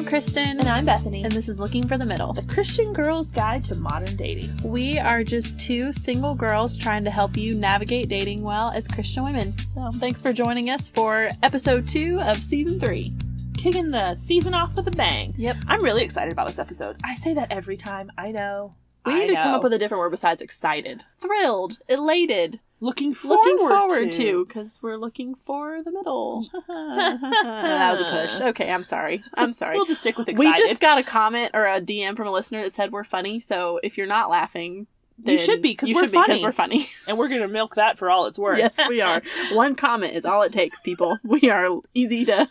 Kristen. And I'm Bethany. And this is Looking for the Middle, the Christian Girl's Guide to Modern Dating. We are just two single girls trying to help you navigate dating well as Christian women. So thanks for joining us for episode 2 of season 3. Kicking the season off with a bang. Yep. I'm really excited about this episode. I say that every time. I know. We need to come up with a different word besides excited. Thrilled. Elated. Looking forward to, because we're looking for the middle. That was a push. Okay, I'm sorry. We'll just stick with excited. We just got a comment or a DM from a listener that said we're funny, so if you're not laughing, then you should be, because we're funny. And we're going to milk that for all it's worth. Yes, we are. One comment is all it takes, people. We are easy to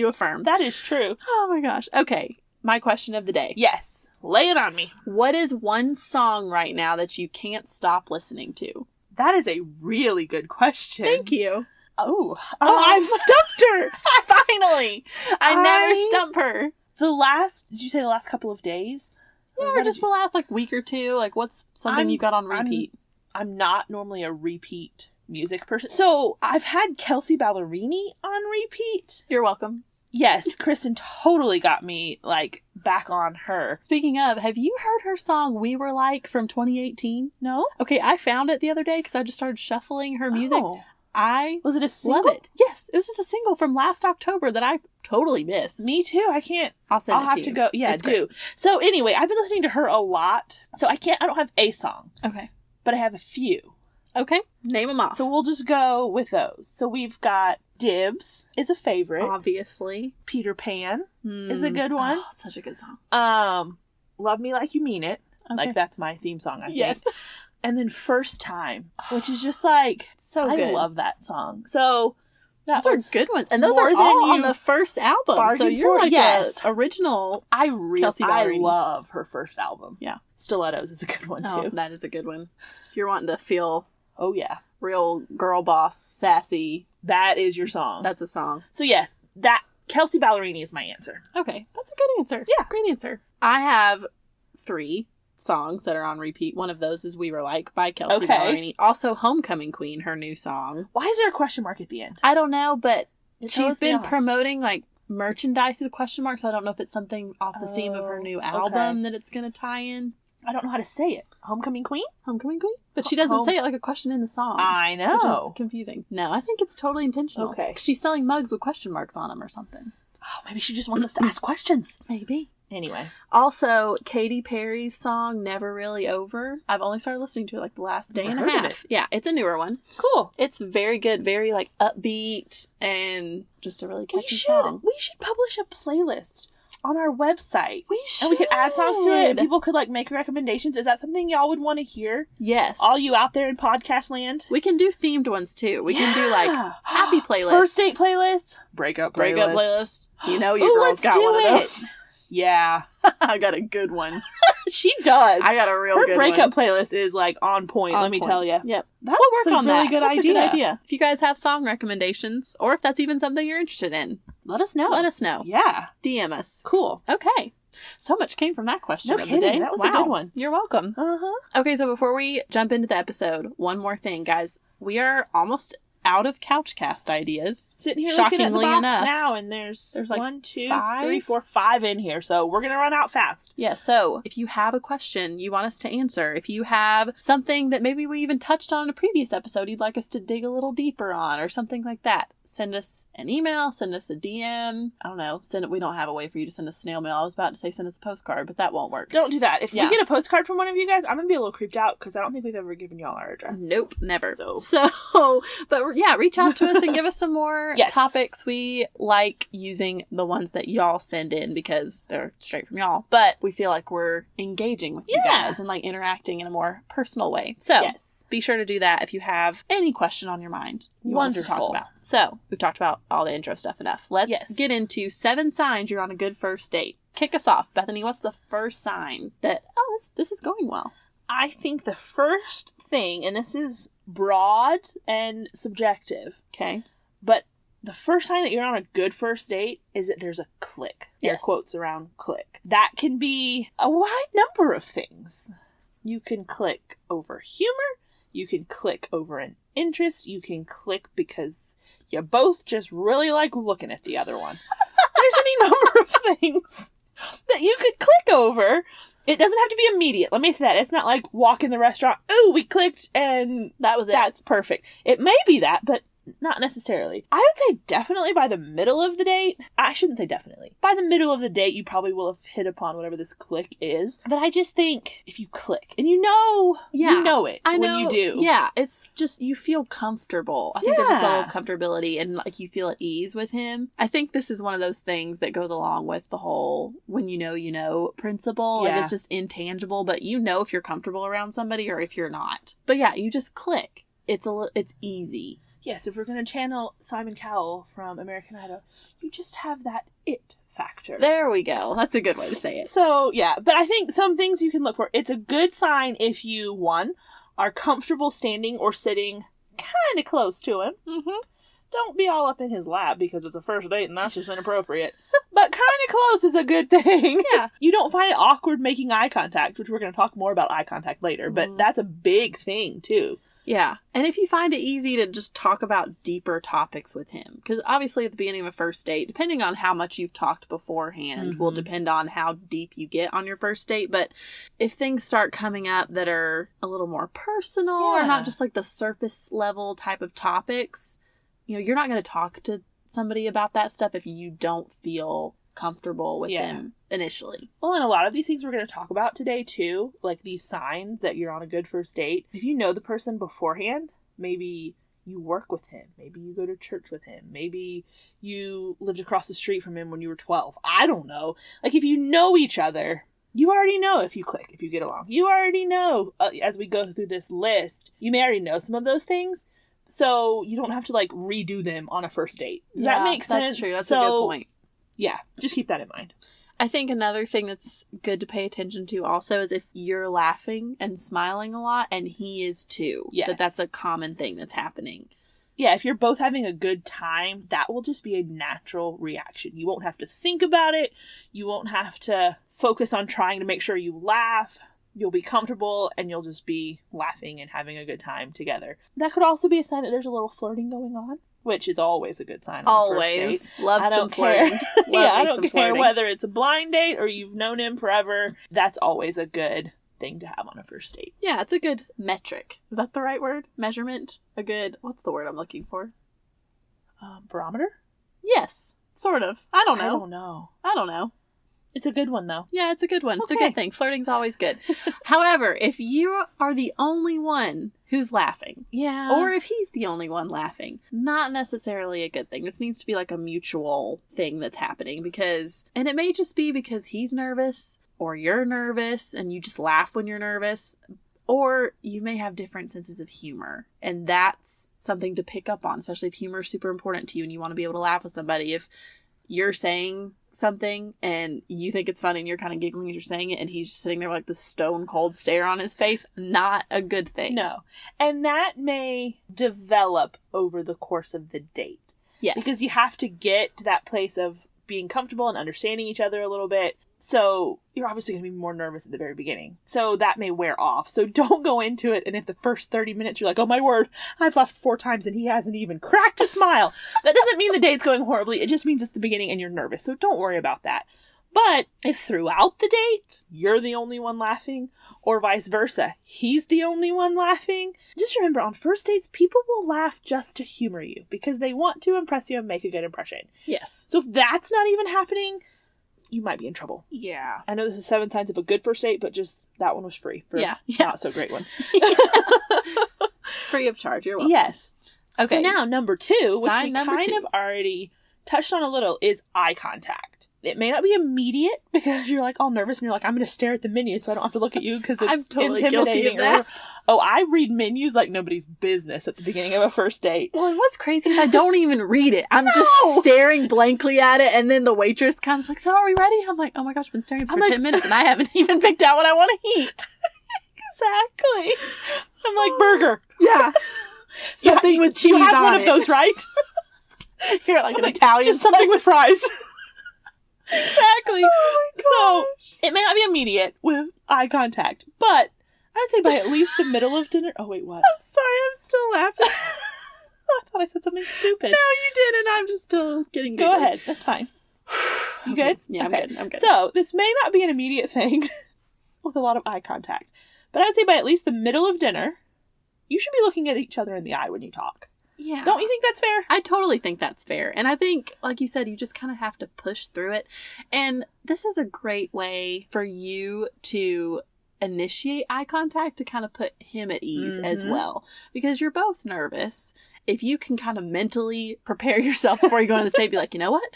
affirm. That is true. Oh my gosh. Okay, my question of the day. Yes. Lay it on me. What is one song right now that you can't stop listening to? That is a really good question. Thank you. Oh, I've stumped her. Finally. I never stump her. Did you say the last couple of days? Yeah, or just the last week or two. What's something you got on repeat? I'm not normally a repeat music person. So I've had Kelsey Ballerini on repeat. You're welcome. Yes, Kristen totally got me, back on her. Speaking of, have you heard her song We Were Like from 2018? No? Okay, I found it the other day because I just started shuffling her music. Oh. Was it a single? Love it. Yes, it was just a single from last October that I totally missed. Me too. I can't. I'll have to go. Yeah, do. So anyway, I've been listening to her a lot. So I don't have a song. Okay. But I have a few. Okay. Name them off. So we'll just go with those. So we've got Dibs is a favorite. Obviously. Peter Pan is a good one. Oh, such a good song. Love Me Like You Mean It. Okay. That's my theme song, I think. Yes. And then First Time, which is just so good. I love that song. So those are good ones. And those are all on the first album. So you're a original Kelsey I Ballerini. love her first album. Yeah. Stilettos is a good one too. Oh, that is a good one. If you're wanting to feel real girl boss, sassy. That is your song. That's a song. So yes, that Kelsey Ballerini is my answer. Okay. That's a good answer. Yeah. Great answer. I have 3 songs that are on repeat. One of those is We Were Like by Kelsey Ballerini. Also Homecoming Queen, her new song. Why is there a question mark at the end? I don't know, but she's been promoting merchandise with question marks. So I don't know if it's something off the theme of her new album that it's going to tie in. I don't know how to say it. Homecoming Queen? Homecoming Queen? But she doesn't say it like a question in the song. I know. Which is confusing. No, I think it's totally intentional. Okay. She's selling mugs with question marks on them or something. Oh, maybe she just wants us to ask questions. Maybe. Anyway. Also, Katy Perry's song, Never Really Over. I've only started listening to it the last day and a half. Yeah, it's a newer one. Cool. It's very good, very upbeat, and just a really catchy song. We should publish a playlist on our website. We should. And we could add songs to it, and people could make recommendations. Is that something y'all would want to hear? Yes. All you out there in podcast land? We can do themed ones too. We can do happy playlists. First date playlists. Breakup playlist. You know your girl's got one of those. Yeah. I got a good one. She does. I got a real good one. Her breakup playlist is on point, let me tell you. Yep. We'll work on that. That's a good idea. If you guys have song recommendations, or if that's even something you're interested in, let us know. Yeah. DM us. Cool. Okay. So much came from that question of the day. That was a good one. You're welcome. Uh-huh. Okay, so before we jump into the episode, one more thing, guys. We are almost out of Couchcast ideas. Sitting here looking at the box enough. now, and there's 1, 2, 5? 3, 4, 5 in here, so we're gonna run out fast. Yeah, so if you have a question you want us to answer, if you have something that maybe we even touched on in a previous episode you'd like us to dig a little deeper on, or something like that, send us an email, send us a DM. I don't know, we don't have a way for you to send us snail mail. I was about to say send us a postcard, but that won't work. Don't do that. If we get a postcard from one of you guys, I'm gonna be a little creeped out, because I don't think we've ever given y'all our address. Nope, never. So but yeah, reach out to us and give us some more topics. We like using the ones that y'all send in because they're straight from y'all. But we feel like we're engaging with you guys and interacting in a more personal way. So be sure to do that if you have any question on your mind you want us to talk about. So we've talked about all the intro stuff enough. Let's get into 7 signs you're on a good first date. Kick us off. Bethany, what's the first sign that, this is going well? I think the first thing, and this is broad and subjective. Okay. But the first sign that you're on a good first date is that there's a click. Air quotes around click. That can be a wide number of things. You can click over humor. You can click over an interest. You can click because you both just really like looking at the other one. There's any number of things. that you could click over. It doesn't have to be immediate. Let me say that. It's not like walk in the restaurant, ooh, we clicked and that was it. That's perfect. It may be that, but not necessarily. I would say definitely by the middle of the date. I shouldn't say definitely. By the middle of the date, you probably will have hit upon whatever this click is. But I just think if you click and you know it when you do. Yeah, it's just you feel comfortable. I think there's a level of comfortability and like you feel at ease with him. I think this is one of those things that goes along with the whole when you know principle. Yeah. Like it's just intangible, but you know if you're comfortable around somebody or if you're not. But yeah, you just click. It's easy. Yes, if we're going to channel Simon Cowell from American Idol, you just have that it factor. There we go. That's a good way to say it. So, yeah. But I think some things you can look for. It's a good sign if you, one, are comfortable standing or sitting kind of close to him. Mm-hmm. Don't be all up in his lap because it's a first date and that's just inappropriate. But kind of close is a good thing. Yeah. You don't find it awkward making eye contact, which we're going to talk more about eye contact later. But that's a big thing, too. Yeah. And if you find it easy to just talk about deeper topics with him, because obviously at the beginning of a first date, depending on how much you've talked beforehand, will depend on how deep you get on your first date. But if things start coming up that are a little more personal or not just like the surface level type of topics, you're not going to talk to somebody about that stuff if you don't feel comfortable with them initially. Well, and a lot of these things we're going to talk about today too, like these signs that you're on a good first date. If you know the person beforehand, maybe you work with him, maybe you go to church with him, maybe you lived across the street from him when you were 12. I don't know. Like if you know each other, you already know if you click, if you get along. You already know as we go through this list, you may already know some of those things. So you don't have to like redo them on a first date. That makes sense. That's true. That's a good point. Yeah, just keep that in mind. I think another thing that's good to pay attention to also is if you're laughing and smiling a lot and he is too. Yes. That's a common thing that's happening. Yeah, if you're both having a good time, that will just be a natural reaction. You won't have to think about it. You won't have to focus on trying to make sure you laugh. You'll be comfortable and you'll just be laughing and having a good time together. That could also be a sign that there's a little flirting going on, which is always a good sign. Always. Love some flirting. I don't care whether it's a blind date or you've known him forever. That's always a good thing to have on a first date. Yeah, it's a good metric. Is that the right word? Measurement? What's the word I'm looking for? Barometer? Yes, sort of. I don't know. I don't know. It's a good one, though. Yeah, it's a good one. Okay. It's a good thing. Flirting's always good. However, if you are the only one who's laughing, or if he's the only one laughing, not necessarily a good thing. This needs to be like a mutual thing that's happening and it may just be because he's nervous or you're nervous and you just laugh when you're nervous, or you may have different senses of humor, and that's something to pick up on, especially if humor is super important to you and you want to be able to laugh with somebody. If you're saying something and you think it's funny and you're kind of giggling as you're saying it and he's just sitting there with like the stone cold stare on his face, not a good thing. No. And that may develop over the course of the date. Yes. Because you have to get to that place of being comfortable and understanding each other a little bit. So you're obviously going to be more nervous at the very beginning. So that may wear off. So don't go into it and if the first 30 minutes you're like, oh my word, I've laughed 4 times and he hasn't even cracked a smile. That doesn't mean the date's going horribly. It just means it's the beginning and you're nervous. So don't worry about that. But if throughout the date you're the only one laughing, or vice versa, he's the only one laughing, just remember on first dates, people will laugh just to humor you because they want to impress you and make a good impression. Yes. So if that's not even happening, you might be in trouble. Yeah. I know this is 7 signs of a good first date, but just that one was free. Not so great one. Free of charge. You're welcome. Yes. Okay. So now number 2, which Sign we number kind 2. of already touched on a little, is eye contact. It may not be immediate because you're like all nervous and you're like, I'm going to stare at the menu so I don't have to look at you because it's I'm totally intimidating. guilty of that. I read menus like nobody's business at the beginning of a first date. Well, and what's crazy is I don't even read it. I'm just staring blankly at it, and then the waitress comes like, so are we ready? I'm like, oh my gosh, I've been staring at this for 10 minutes and I haven't even picked out what I want to eat. Exactly. I'm like, burger. Yeah. Something with cheese on it. You have one of those, right? You're like an Italian. Just something with fries. Exactly. So it may not be immediate with eye contact, but I'd say by at least the middle of dinner. Oh wait, what? I'm sorry, I'm still laughing. I thought I said something stupid. No, you didn't. I'm just still getting Go ahead. That's fine. You good? Yeah, okay. I'm good. So, this may not be an immediate thing with a lot of eye contact, but I would say by at least the middle of dinner, you should be looking at each other in the eye when you talk. Yeah. Don't you think that's fair? I totally think that's fair. And I think, like you said, you just kind of have to push through it. And this is a great way for you to initiate eye contact to kind of put him at ease as well. Because you're both nervous. If you can kind of mentally prepare yourself before you go on the date, be like, you know what?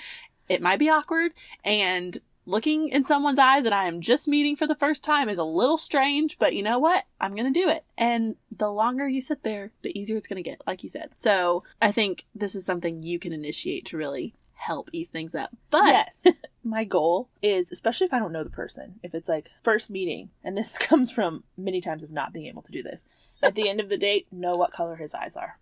It might be awkward. And looking in someone's eyes that I am just meeting for the first time is a little strange, but you know what? I'm going to do it. And the longer you sit there, the easier it's going to get, like you said. So I think this is something you can initiate to really help ease things up. But yes, my goal is, especially if I don't know the person, if it's like first meeting, and this comes from many times of not being able to do this, at the end of the date, know what color his eyes are.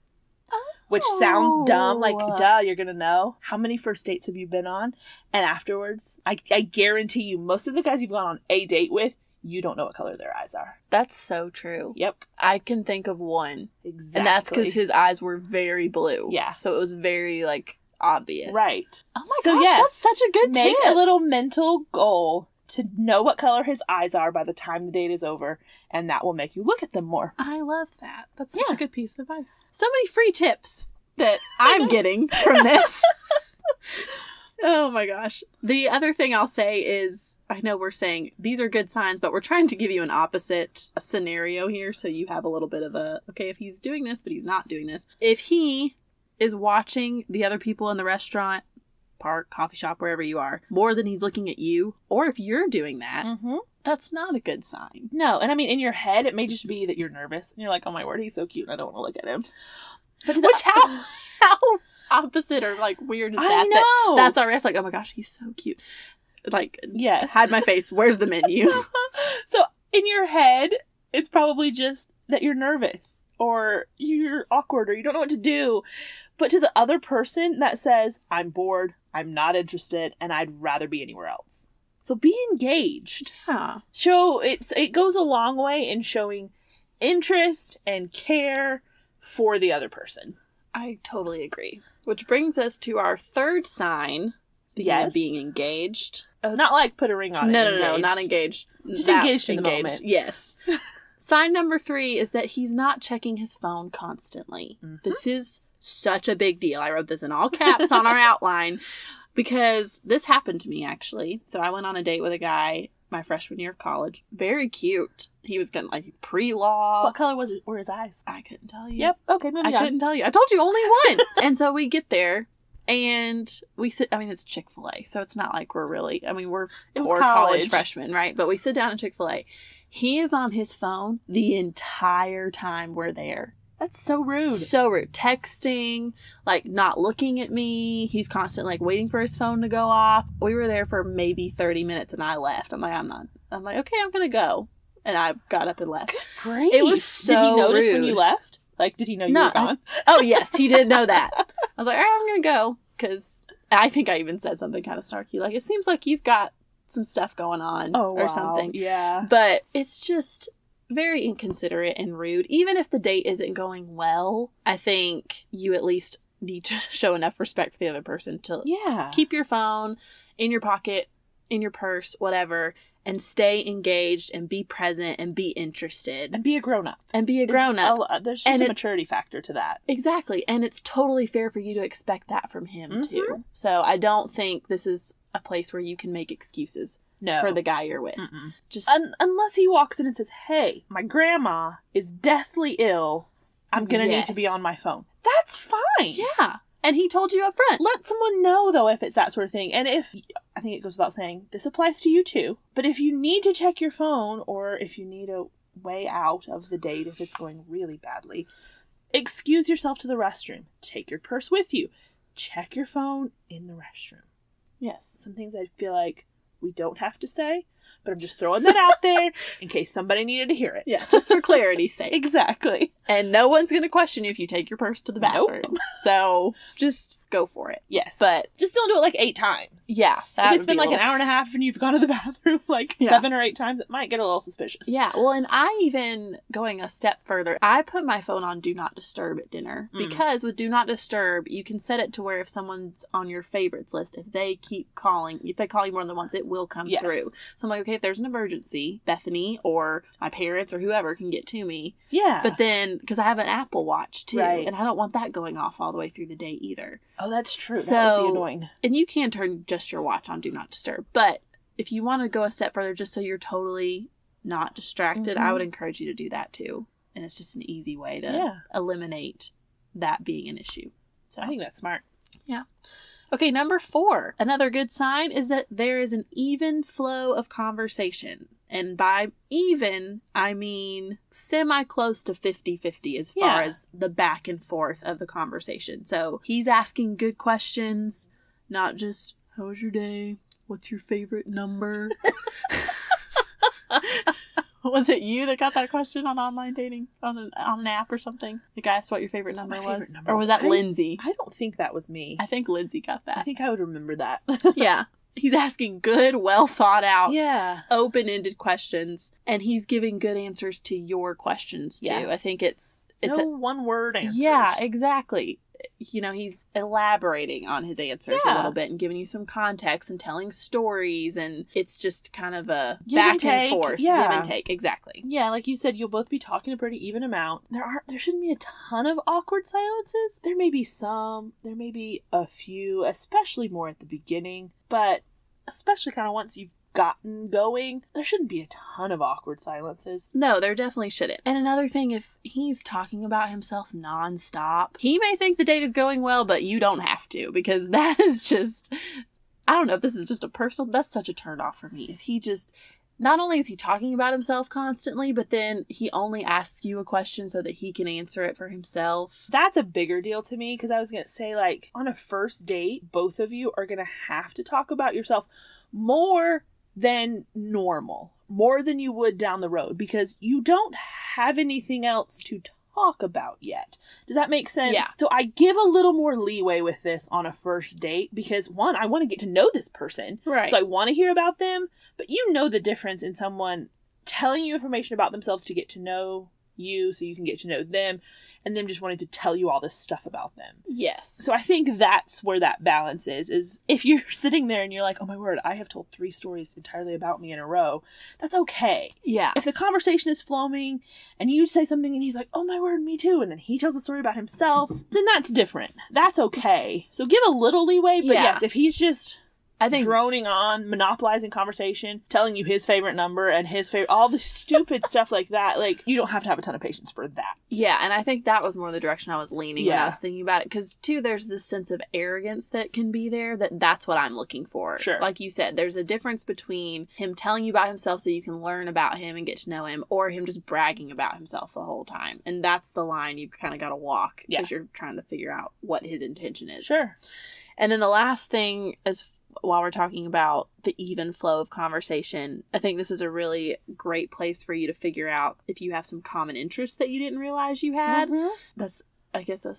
Which sounds dumb, like, duh, you're gonna know. How many first dates have you been on? And afterwards, I guarantee you, most of the guys you've gone on a date with, you don't know what color their eyes are. That's so true. Yep. I can think of one. Exactly. And that's because his eyes were very blue. Yeah. So it was very, like, obvious. Right. Oh my gosh, yes, that's such a good Make tip. a little mental goal to know what color his eyes are by the time the date is over, and that will make you look at them more. I love that. That's such a good piece of advice. So many free tips that I'm getting from this. Oh my gosh. The other thing I'll say is, I know we're saying these are good signs, but we're trying to give you an opposite scenario here so you have a little bit of a, okay, if he's doing this, but he's not doing this. If he is watching the other people in the restaurant, park, coffee shop, wherever you are, more than he's looking at you, or if you're doing that, that's not a good sign. No, and I mean, in your head, it may just be that you're nervous. And you're like, oh my word, he's so cute, and I don't want to look at him. But which, how opposite or, like, weird is that? I know! That's already, it's like, oh my gosh, he's so cute. Like, yes. Hide my face, where's the menu? So, in your head, it's probably just that you're nervous, or you're awkward, or you don't know what to do. But to the other person, that says, I'm bored, I'm not interested, and I'd rather be anywhere else. So be engaged. Yeah. It goes a long way in showing interest and care for the other person. I totally agree. Which brings us to our third sign. Speaking of being engaged. Not like put a ring on it. No, not engaged. Just engaged in the moment. Yes. Sign number 3 is that he's not checking his phone constantly. This is such a big deal. I wrote this in all caps on our outline because this happened to me, actually. So I went on a date with a guy my freshman year of college. Very cute. He was getting, like, pre-law. What color were his eyes? I couldn't tell you. Yep. Okay, moving on. I couldn't tell you. I told you only one. And so we get there and we sit, I mean, it's Chick-fil-A. So it's not like we're really, I mean, we're poor college freshmen, right? But we sit down at Chick-fil-A. He is on his phone the entire time we're there. That's so rude. So rude. Texting, like, not looking at me. He's constantly, like, waiting for his phone to go off. We were there for maybe 30 minutes and I left. I'm like, okay, I'm going to go. And I got up and left. Good grief. It was so rude. Did he notice when you left? Like, did he know you were gone? Oh, yes, he did know that. I was like, all right, I'm going to go. Because I think I even said something kind of snarky. Like, it seems like you've got some stuff going on or something. Yeah. But it's just very inconsiderate and rude. Even if the date isn't going well, I think you at least need to show enough respect for the other person to keep your phone in your pocket, in your purse, whatever, and stay engaged and be present and be interested. And be a grown-up. There's just a maturity factor to that. Exactly. And it's totally fair for you to expect that from him, too. So I don't think this is a place where you can make excuses. No. For the guy you're with. Just unless he walks in and says, hey, my grandma is deathly ill. I'm going to need to be on my phone. That's fine. Yeah. And he told you up front. Let someone know, though, if it's that sort of thing. And if, I think it goes without saying, this applies to you too. But if you need to check your phone, or if you need a way out of the date if it's going really badly, excuse yourself to the restroom. Take your purse with you. Check your phone in the restroom. Yes. Some things I feel like we don't have to say, but I'm just throwing that out there in case somebody needed to hear it. Yeah, just for clarity's sake. Exactly. And no one's going to question you if you take your purse to the bathroom. Nope. So just go for it. Yes. But just don't do it like 8 times. Yeah. If it's been like an hour and a half and you've gone to the bathroom like 7 or 8 times, it might get a little suspicious. Yeah. Well, and I even, going a step further, I put my phone on Do Not Disturb at dinner. Because with Do Not Disturb, you can set it to where if someone's on your favorites list, if they keep calling, if they call you more than once, it will come through. So I'm like, okay, if there's an emergency, Bethany or my parents or whoever can get to me. Yeah. But then, because I have an Apple Watch too, and I don't want that going off all the way through the day either. Oh, that's true. So, that would be annoying. And you can turn just your watch on Do Not Disturb. But if you want to go a step further, just so you're totally not distracted, I would encourage you to do that too. And it's just an easy way to eliminate that being an issue. So I think that's smart. Yeah. Okay, number 4. Another good sign is that there is an even flow of conversation. And by even, I mean semi-close to 50-50 as far as the back and forth of the conversation. So he's asking good questions, not just, how was your day? What's your favorite number? Was it you that got that question on online dating? On an app or something? The guy asked what your favorite number was? Or was that Lindsay? I don't think that was me. I think Lindsay got that. I think I would remember that. Yeah. He's asking good, well thought out, open-ended questions, and he's giving good answers to your questions too. I think it's no one-word answers. Yeah, exactly. You know, he's elaborating on his answers a little bit and giving you some context and telling stories, and it's just kind of a back and forth, give and take. Exactly. Yeah, like you said, you'll both be talking a pretty even amount. There shouldn't be a ton of awkward silences. There may be some, there may be a few, especially more at the beginning, but especially kind of once you've gotten going, there shouldn't be a ton of awkward silences. No, there definitely shouldn't. And another thing, if he's talking about himself nonstop, he may think the date is going well, but you don't have to, because that is just, I don't know if this is just a personal, that's such a turn off for me. If he just, not only is he talking about himself constantly, but then he only asks you a question so that he can answer it for himself. That's a bigger deal to me, because I was going to say, like, on a first date, both of you are going to have to talk about yourself more than normal, more than you would down the road, because you don't have anything else to talk about yet. Does that make sense? Yeah. So I give a little more leeway with this on a first date, because one, I want to get to know this person. Right. So I want to hear about them, but you know the difference in someone telling you information about themselves to get to know you so you can get to know them, and them just wanting to tell you all this stuff about them. Yes. So I think that's where that balance is if you're sitting there and you're like, oh my word, I have told 3 stories entirely about me in a row, that's okay. Yeah. If the conversation is flowing and you say something and he's like, oh my word, me too, and then he tells a story about himself, then that's different. That's okay. So give a little leeway, but yes, if he's just droning on, monopolizing conversation, telling you his favorite number and his favorite, all the stupid stuff like that, like, you don't have to have a ton of patience for that. Yeah, and I think that was more the direction I was leaning when I was thinking about it, because too, there's this sense of arrogance that can be there, that's what I'm looking for. Sure. Like you said, there's a difference between him telling you about himself so you can learn about him and get to know him, or him just bragging about himself the whole time. And that's the line you've kind of got to walk as you're trying to figure out what his intention is. Sure. And then the last thing is, while we're talking about the even flow of conversation, I think this is a really great place for you to figure out if you have some common interests that you didn't realize you had. Mm-hmm. That's, I guess, a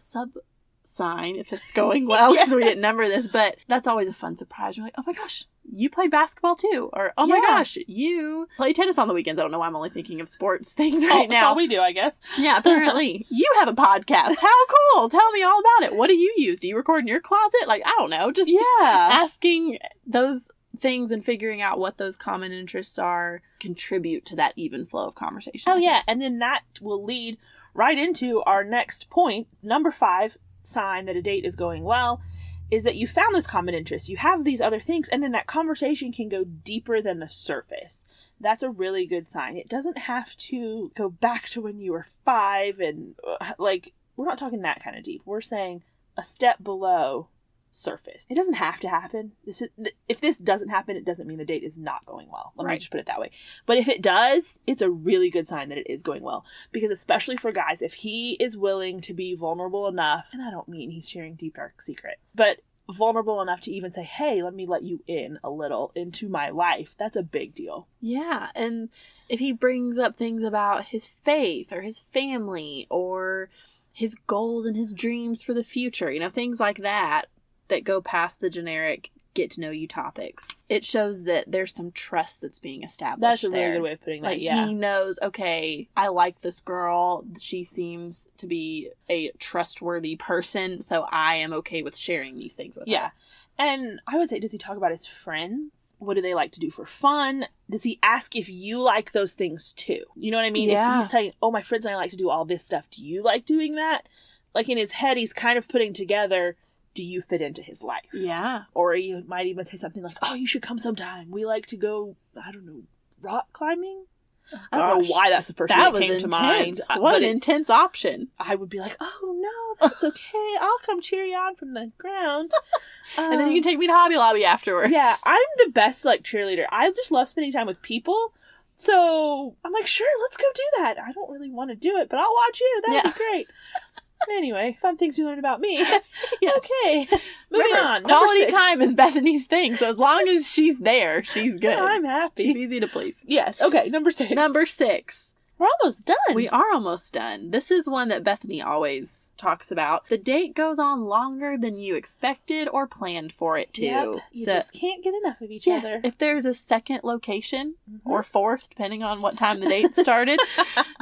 sign if it's going well, because we didn't number this, but that's always a fun surprise. You're like, oh my gosh, you play basketball too, or oh my gosh, you play tennis on the weekends. I don't know why I'm only thinking of sports things right now. That's all we do, I guess. Yeah, apparently. You have a podcast. How cool. Tell me all about it. What do you use? Do you record in your closet? Like, I don't know, just asking those things and figuring out what those common interests are contribute to that even flow of conversation. Oh yeah, and then that will lead right into our next point, number 5 sign that a date is going well, is that you found this common interest. You have these other things, and then that conversation can go deeper than the surface. That's a really good sign. It doesn't have to go back to when you were 5 and like, we're not talking that kind of deep. We're saying a step below surface. It doesn't have to happen. If this doesn't happen, it doesn't mean the date is not going well. Let me just put it that way. But if it does, it's a really good sign that it is going well. Because especially for guys, if he is willing to be vulnerable enough, and I don't mean he's sharing deep, dark secrets, but vulnerable enough to even say, hey, let me let you in a little into my life, that's a big deal. Yeah, and if he brings up things about his faith or his family or his goals and his dreams for the future, things like that go past the generic get to know you topics. It shows that there's some trust that's being established. That's a really good way of putting that. Yeah. He knows, okay, I like this girl. She seems to be a trustworthy person, so I am okay with sharing these things with her. Yeah. And I would say, does he talk about his friends? What do they like to do for fun? Does he ask if you like those things too? You know what I mean? Yeah. If he's saying, oh, my friends and I like to do all this stuff, do you like doing that? Like in his head, he's kind of putting together, do you fit into his life? Yeah. Or you might even say something like, oh, you should come sometime. We like to go, I don't know, rock climbing? Oh, I don't know why that's the first thing that came to mind. What an intense option. I would be like, oh, no, that's okay. I'll come cheer you on from the ground. And then you can take me to Hobby Lobby afterwards. Yeah, I'm the best, cheerleader. I just love spending time with people. So I'm like, sure, let's go do that. I don't really want to do it, but I'll watch you. That'd be great. Anyway, fun things you learn about me. Yes. Okay, moving on. Quality time is Bethany's thing, so as long as she's there, she's good. I'm happy. She's easy to please. Yes. Okay, number 6. Number 6. We're almost done. We are almost done. This is one that Bethany always talks about. The date goes on longer than you expected or planned for it to. Yep. You just can't get enough of each other. If there's a second location, or fourth, depending on what time the date started,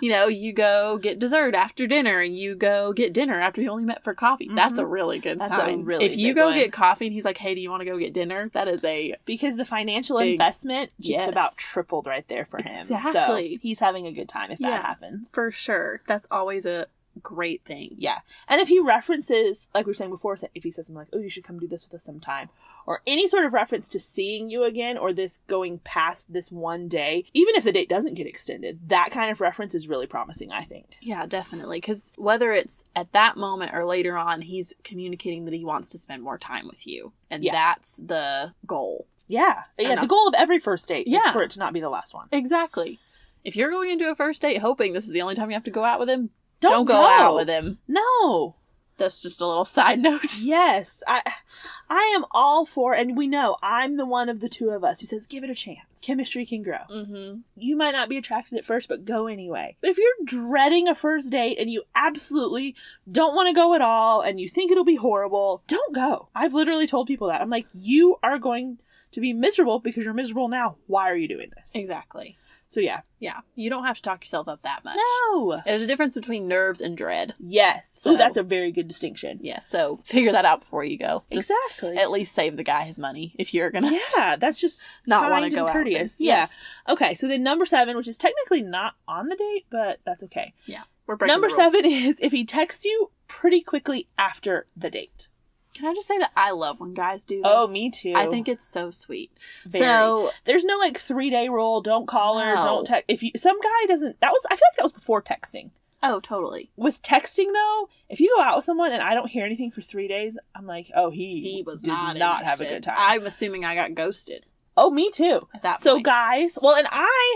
you go get dessert after dinner, and you go get dinner after you only met for coffee. That's a really good sign. If you go get coffee and he's like, hey, do you want to go get dinner? That is because the financial investment just about tripled right there for him. Exactly. So he's having a good time if that happens. For sure. That's always a great thing. Yeah. And if he references, like we were saying before, if he says something like, oh, you should come do this with us sometime, or any sort of reference to seeing you again, or this going past this one day, even if the date doesn't get extended, that kind of reference is really promising, I think. Yeah, definitely. Because whether it's at that moment or later on, he's communicating that he wants to spend more time with you. And that's the goal. Yeah. Yeah, the goal of every first date is for it to not be the last one. Exactly. If you're going into a first date hoping this is the only time you have to go out with him, don't go out with him. No. That's just a little side note. Yes. I am all for, and we know I'm the one of the two of us who says, give it a chance. Chemistry can grow. Mm-hmm. You might not be attracted at first, but go anyway. But if you're dreading a first date and you absolutely don't want to go at all and you think it'll be horrible, don't go. I've literally told people that. I'm like, you are going to be miserable because you're miserable now. Why are you doing this? Exactly. So yeah. Yeah. You don't have to talk yourself up that much. No. There's a difference between nerves and dread. Yes. So that's a very good distinction. Yeah. So figure that out before you go. Just exactly. At least save the guy his money if you're going to. Yeah. That's just not want to go courteous. Out. Yes. Yeah. Okay. So then number 7, which is technically not on the date, but that's okay. Yeah. We're breaking Number the rules. 7 is if he texts you pretty quickly after the date. Can I just say that I love when guys do this? Oh, me too. I think it's so sweet. Very. So there's no 3-day rule. Don't call her. Don't text. Some guy doesn't. I feel like that was before texting. Oh, totally. With texting though, if you go out with someone and I don't hear anything for 3 days, I'm like, oh, he did not have a good time. I'm assuming I got ghosted. Oh, me too. At that point. So guys,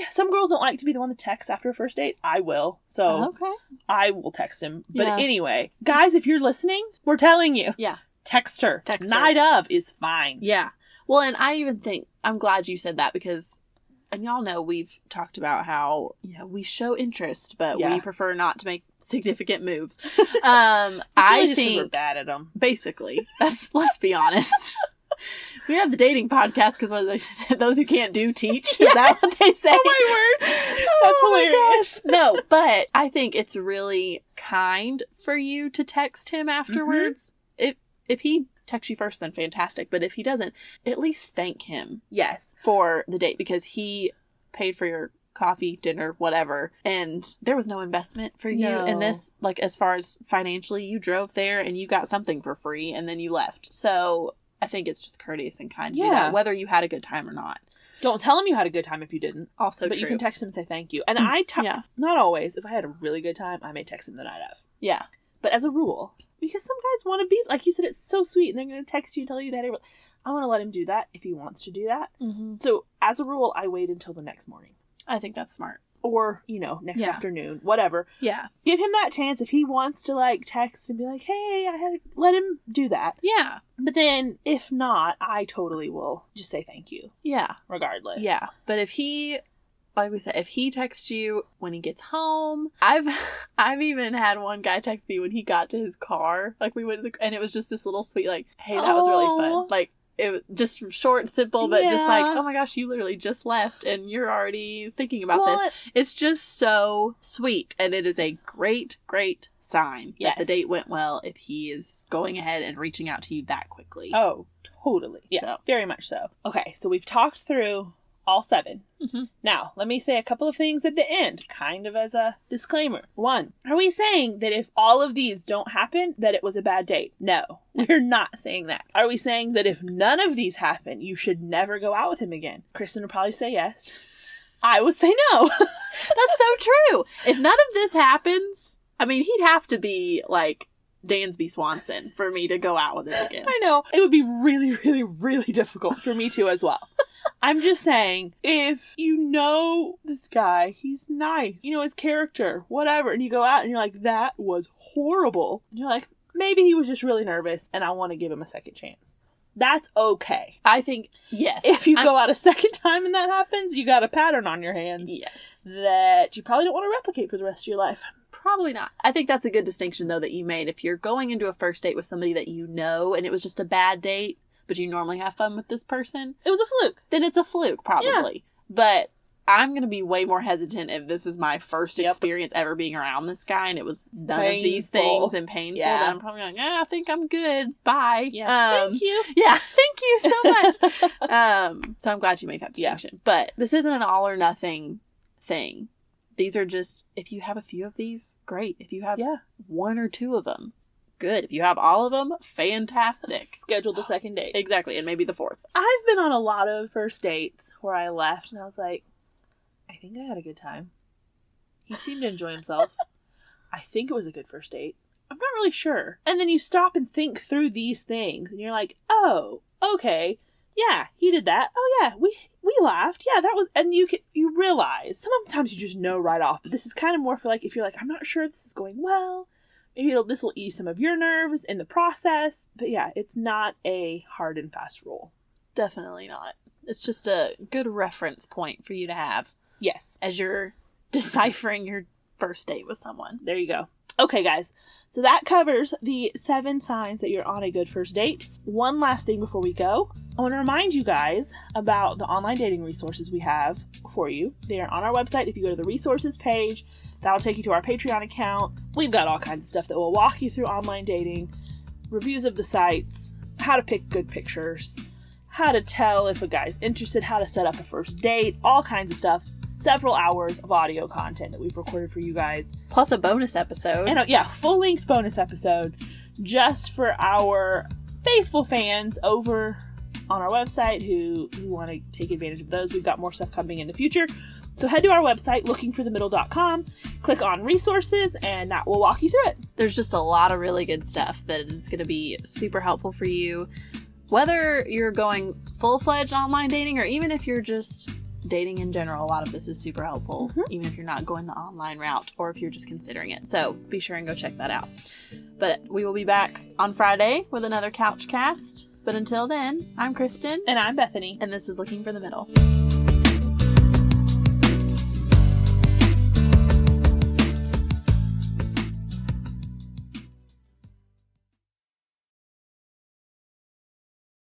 some girls don't like to be the one that texts after a first date. I will. So I will text him. But anyway, guys, if you're listening, we're telling you. Yeah. Text her. Night of is fine. Yeah. Well, and I even think, I'm glad you said that because, and y'all know we've talked about how, we show interest, but we prefer not to make significant moves. I think we're bad at them. Basically. Let's be honest. We have the dating podcast because what they said, those who can't do teach. Is that what they say? Oh my word. That's hilarious. No, but I think it's really kind for you to text him afterwards. Mm-hmm. If he texts you first, then fantastic. But if he doesn't, at least thank him. Yes. For the date because he paid for your coffee, dinner, whatever. And there was no investment for you in this. As far as financially, you drove there and you got something for free and then you left. So I think it's just courteous and kind to do that, whether you had a good time or not. Don't tell him you had a good time if you didn't. Also but true. You can text him and say thank you. And not always. If I had a really good time, I may text him the night of. Yeah. But as a rule, because some guys want to be, like you said, it's so sweet, and they're going to text you, tell you that. I want to let him do that if he wants to do that. Mm-hmm. So, as a rule, I wait until the next morning. I think that's smart. or, next afternoon, whatever. Yeah. Give him that chance if he wants to, like, text and be like, hey, let him do that. Yeah. But then, if not, I totally will just say thank you. Yeah. Regardless. Yeah. But if he, like we said, if he texts you when he gets home, I've even had one guy text me when he got to his car. Like, we went to and it was just this little sweet, like, hey, that was really fun. Like, it was just short, simple, but just like, oh my gosh, you literally just left and you're already thinking about this. It's just so sweet. And it is a great, great sign that the date went well if he is going ahead and reaching out to you that quickly. Oh, totally. Yeah, very much so. Okay, so we've talked through all 7. Mm-hmm. Now, let me say a couple of things at the end, kind of as a disclaimer. 1, are we saying that if all of these don't happen, that it was a bad date? No, we're not saying that. Are we saying that if none of these happen, you should never go out with him again? Kristen would probably say yes. I would say no. That's so true. If none of this happens, I mean, he'd have to be like Dansby Swanson for me to go out with him again. I know. It would be really, really, really difficult for me too as well. I'm just saying, if you know this guy, he's nice, you know his character, whatever, and you go out and you're like, that was horrible. And you're like, maybe he was just really nervous and I want to give him a second chance. That's okay. I think, yes. If you go out a second time and that happens, you got a pattern on your hands. Yes. That you probably don't want to replicate for the rest of your life. Probably not. I think that's a good distinction, though, that you made. If you're going into a first date with somebody that you know and it was just a bad date, but you normally have fun with this person. It was a fluke. Then it's a fluke, probably. Yeah. But I'm going to be way more hesitant if this is my first experience ever being around this guy and it was none of these things and painful. Yeah. Then I'm probably like, I think I'm good. Bye. Yeah. Thank you. Yeah. Thank you so much. So I'm glad you made that distinction. Yeah. But this isn't an all or nothing thing. These are just, if you have a few of these, great. If you have 1 or 2 of them, good. If you have all of them, fantastic. Schedule the second date. Exactly. And maybe the 4th. I've been on a lot of first dates where I left and I was like, I think I had a good time. He seemed to enjoy himself. I think it was a good first date. I'm not really sure. And then you stop and think through these things and you're like, oh, okay. Yeah, he did that. Oh yeah, we laughed. Yeah, that was, and you realize, sometimes you just know right off, but this is kind of more for like, if you're like, I'm not sure if this is going well, maybe this will ease some of your nerves in the process. But yeah, it's not a hard and fast rule. Definitely not. It's just a good reference point for you to have. Yes. As you're deciphering your first date with someone. There you go. Okay, guys. So that covers the 7 signs that you're on a good first date. One last thing before we go. I want to remind you guys about the online dating resources we have for you. They are on our website. If you go to the resources page, that'll take you to our Patreon account. We've got all kinds of stuff that will walk you through online dating, reviews of the sites, how to pick good pictures, how to tell if a guy's interested, how to set up a first date, all kinds of stuff. Several hours of audio content that we've recorded for you guys. Plus a bonus episode. And full-length bonus episode just for our faithful fans over on our website who want to take advantage of those. We've got more stuff coming in the future. So head to our website, lookingforthemiddle.com, click on resources, and that will walk you through it. There's just a lot of really good stuff that is going to be super helpful for you. Whether you're going full-fledged online dating or even if you're just dating in general, a lot of this is super helpful, even if you're not going the online route or if you're just considering it. So be sure and go check that out. But we will be back on Friday with another Couch Cast. But until then, I'm Kristen. And I'm Bethany. And this is Looking for the Middle.